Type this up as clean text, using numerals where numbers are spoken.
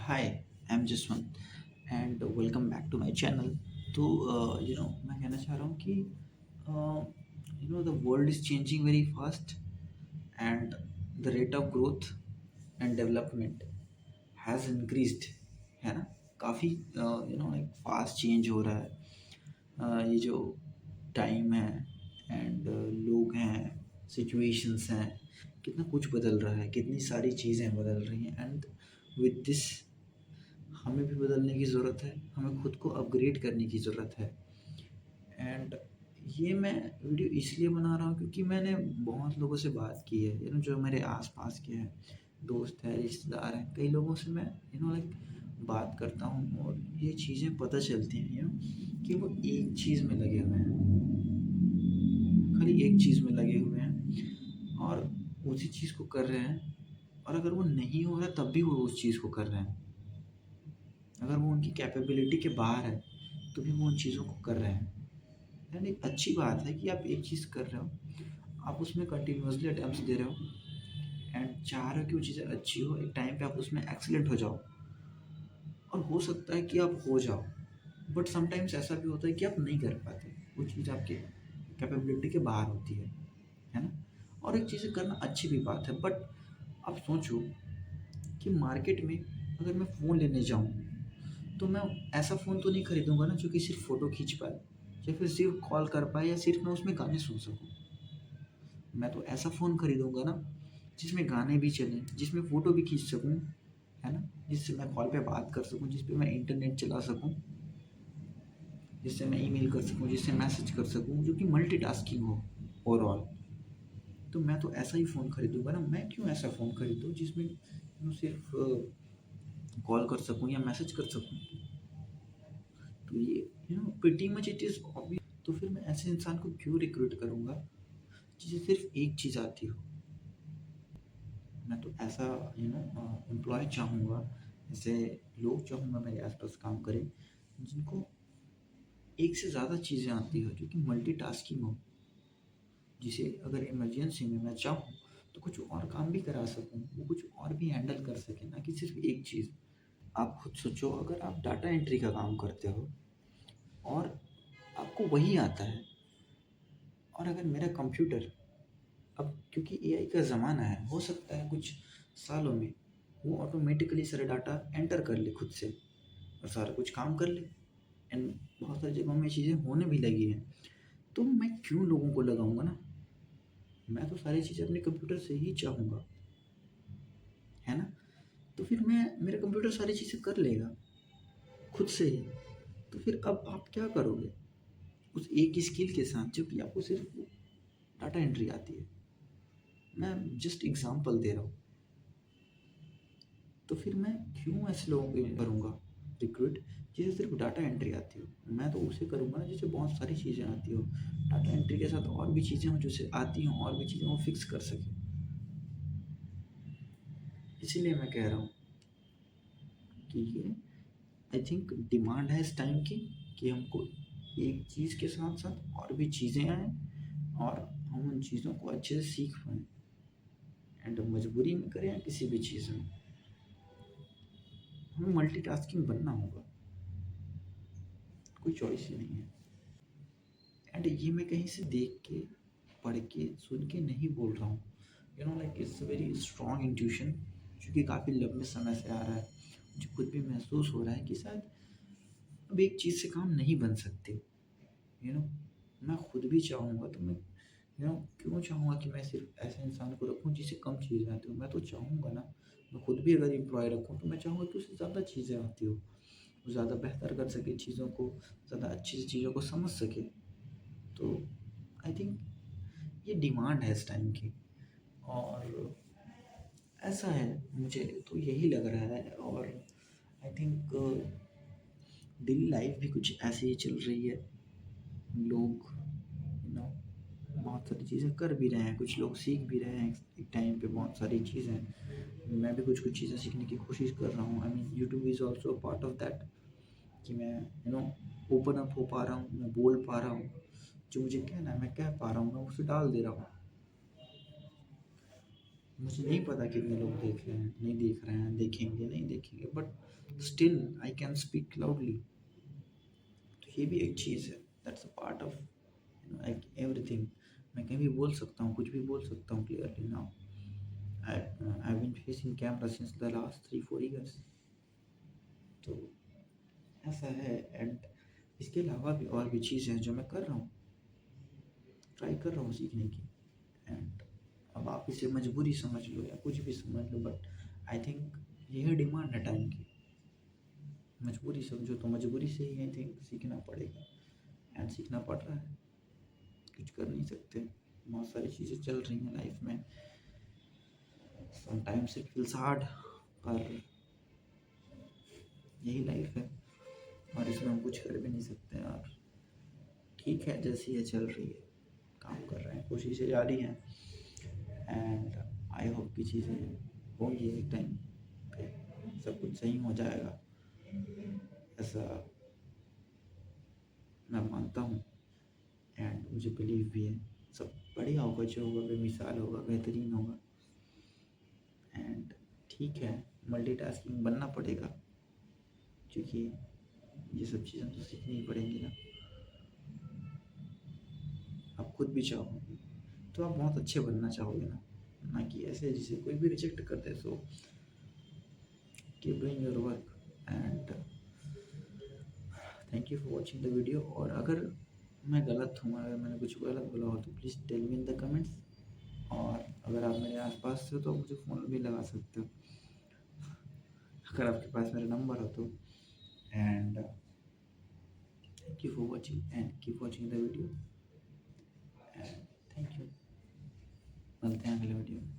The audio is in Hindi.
Hi, I'm Jaswant and welcome back to my channel. तो मैं कहना चाह रहा हूँ कि the world is changing very fast and the rate of growth and development has increased, है ना? काफ़ी लाइक फास्ट चेंज हो रहा है। ये जो टाइम है एंड लोग हैं, सिचुएशंस हैं, कितना कुछ बदल रहा है, कितनी सारी चीज़ें बदल रही हैं एंड विद दिस हमें भी बदलने की ज़रूरत है, हमें खुद को अपग्रेड करने की ज़रूरत है। एंड ये मैं वीडियो इसलिए बना रहा हूँ क्योंकि मैंने बहुत लोगों से बात की है, जो मेरे आस-पास के हैं, दोस्त हैं, रिश्तेदार हैं, कई लोगों से मैं लाइक बात करता हूँ और ये चीज़ें पता चलती हैं कि वो एक चीज़ में लगे हुए हैं, खाली एक चीज़ में लगे हुए हैं और उसी चीज़ को कर रहे हैं और अगर वो नहीं हो रहा तब भी वो उस चीज़ को कर रहे हैं। अगर वो उनकी कैपेबिलिटी के बाहर है, तो भी वो उन चीज़ों को कर रहे हैं। यानी अच्छी बात है कि आप एक चीज़ कर रहे हो, आप उसमें कंटिन्यूअसली अटेम्प्ट्स दे रहे हो एंड चाह रहे हो कि वो चीज़ें अच्छी हो, एक टाइम पे आप उसमें एक्सीलेंट हो जाओ और हो सकता है कि आप हो जाओ, बट समटाइम्स ऐसा भी होता है कि आप नहीं कर पाते, वो चीज़ आपके कैपेबिलिटी के बाहर होती है ना? और एक चीज़ें करना अच्छी भी बात है, बट आप सोचो कि मार्केट में अगर मैं फ़ोन लेने जाऊँ तो मैं ऐसा फ़ोन तो नहीं खरीदूँगा ना जो कि सिर्फ़ फ़ोटो खींच पाए या फिर सिर्फ़ कॉल कर पाए या सिर्फ़ मैं उसमें गाने सुन सकूँ। मैं तो ऐसा फ़ोन खरीदूँगा ना जिसमें गाने भी चलें, जिसमें फ़ोटो भी खींच सकूँ, है ना? जिससे मैं कॉल पे बात कर सकूँ, जिस पे मैं इंटरनेट चला सकूँ, जिससे मैं ईमेल कर सकूँ, जिससे मैसेज कर सकूँ, जो कि मल्टीटास्किंग हो ओवरऑल। तो मैं तो ऐसा ही फ़ोन खरीदूँगा ना, मैं क्यों ऐसा फ़ोन खरीदूँ जिसमें सिर्फ़ कॉल कर सकूँ या मैसेज कर सकूँ। तो ये pretty much it is obvious. तो फिर मैं ऐसे इंसान को क्यों रिक्रूट करूँगा जिसे सिर्फ एक चीज़ आती हो। मैं तो ऐसा एम्प्लॉय चाहूँगा, ऐसे लोग चाहूँगा मेरे आसपास काम करें जिनको एक से ज़्यादा चीज़ें आती हो, जो कि मल्टीटास्किंग हो, जिसे अगर इमरजेंसी में मैं चाहूँ तो कुछ और काम भी करा सकूँ, वो कुछ और भी हैंडल कर सके, ना कि सिर्फ एक चीज़। आप खुद सोचो, अगर आप डाटा एंट्री का काम करते हो और आपको वही आता है और अगर मेरा कंप्यूटर, अब क्योंकि एआई का ज़माना है, हो सकता है कुछ सालों में वो ऑटोमेटिकली सारा डाटा एंटर कर ले खुद से और सारा कुछ काम कर ले एंड बहुत सारी जगहों में चीज़ें होने भी लगी हैं, तो मैं क्यों लोगों को लगाऊंगा ना? मैं तो सारी चीज़ें अपने कंप्यूटर से ही चाहूँगा, है ना? तो फिर मैं मेरा कंप्यूटर सारी चीज़ें कर लेगा खुद से ही। तो फिर अब आप क्या करोगे उस एक स्किल के साथ जो कि आपको सिर्फ डाटा एंट्री आती है? मैं जस्ट एग्जांपल दे रहा हूँ। तो फिर मैं क्यों ऐसे लोगों को करूँगा रिक्रूट जिसे सिर्फ डाटा एंट्री आती हो? मैं तो उसे करूँगा ना जिसे बहुत सारी चीज़ें आती हो, डाटा एंट्री के साथ और भी चीज़ें हों, जिसे आती हों और भी चीज़ें वो फिक्स कर सके। इसीलिए मैं कह रहा हूँ कि ये आई थिंक डिमांड है इस टाइम की, कि हमको एक चीज़ के साथ साथ और भी चीज़ें आएँ और हम उन चीज़ों को अच्छे से सीख पाएँ एंड मजबूरी में करें या किसी भी चीज़ में, हमें मल्टीटास्किंग बनना होगा, कोई चॉइस ही नहीं है। एंड ये मैं कहीं से देख के, पढ़ के, सुन के नहीं बोल रहा हूँ, like it's very strong intuition जो कि काफ़ी लंबे समय से आ रहा है। मुझे खुद भी महसूस हो रहा है कि शायद अब एक चीज़ से काम नहीं बन सकते। यू नो मैं खुद भी चाहूँगा तो मैं क्यों चाहूँगा कि मैं सिर्फ ऐसे इंसान को रखूँ जिसे कम चीज़ें आती हो? मैं तो चाहूँगा ना, मैं खुद भी अगर एम्प्लॉय रखूँ तो मैं चाहूँगा कि उसे ज़्यादा चीज़ें आती हो, वो ज़्यादा बेहतर कर सके चीज़ों को, ज़्यादा अच्छी से चीज़ों को समझ सके। तो आई थिंक ये डिमांड है इस टाइम की और ऐसा है, मुझे तो यही लग रहा है। और आई थिंक डेली लाइफ भी कुछ ऐसे ही चल रही है। लोग बहुत सारी चीज़ें कर भी रहे हैं, कुछ लोग सीख भी रहे हैं एक टाइम पे बहुत सारी चीज़ें। मैं भी कुछ कुछ चीज़ें सीखने की कोशिश कर रहा हूँ। I mean YouTube is also part of that, कि मैं ओपन अप हो पा रहा हूँ, मैं बोल पा रहा हूँ, जो मुझे कहना है मैं कह पा रहा हूँ, मैं उसे डाल दे रहा हूँ। मुझे नहीं पता कितने लोग देख रहे हैं, नहीं देख रहे हैं, देखेंगे नहीं देखेंगे, but still I can speak loudly. तो ये भी एक चीज़ है, that's a part of like everything. मैं कहीं भी बोल सकता हूँ, कुछ भी बोल सकता हूँ clearly now. I been facing camera since the last 3-4 years। तो ऐसा है। एंड इसके अलावा भी और भी चीज़ें हैं जो मैं कर रहा हूँ, ट्राई कर रहा हूँ सीखने की। एंड अब आप इसे मजबूरी समझ लो या कुछ भी समझ लो, बट आई थिंक यही डिमांड है टाइम की। मजबूरी समझो तो मजबूरी से ही आई थिंक सीखना पड़ेगा, एंड सीखना पड़ रहा है। कुछ कर नहीं सकते, बहुत सारी चीज़ें चल रही हैं लाइफ में। समटाइम्स इट फील्स हार्ड, पर यही लाइफ है और इसमें हम कुछ कर भी नहीं सकते। और ठीक है, जैसी ये चल रही है, काम कर रहे हैं, कोशिशें जारी हैं। एंड आई होप कि चीज़ें होंगी एक टाइम पे, सब कुछ सही हो जाएगा, ऐसा मैं मानता हूँ। एंड मुझे बिलीव भी है सब बढ़िया होगा, जो होगा बेमिसाल होगा, बेहतरीन होगा। एंड ठीक है, मल्टीटास्किंग बनना पड़ेगा, क्योंकि ये सब चीज़ें तो सीखनी ही पड़ेंगी ना। आप खुद भी चाहोगे तो आप बहुत अच्छे बनना चाहोगे ना, ना कि ऐसे जिसे कोई भी रिजेक्ट कर दे। So keep doing your work. And thank you for watching the video. और अगर मैं गलत हूँ, अगर मैंने कुछ गलत बोला हो तो please tell me in the comments. और अगर आप मेरे आसपास से हो तो मुझे फ़ोन भी लगा सकते हो, अगर आपके पास मेरा नंबर हो तो। And thank you for watching and keep watching the video. And thank you, मिलते हैं अगले वीडियो में।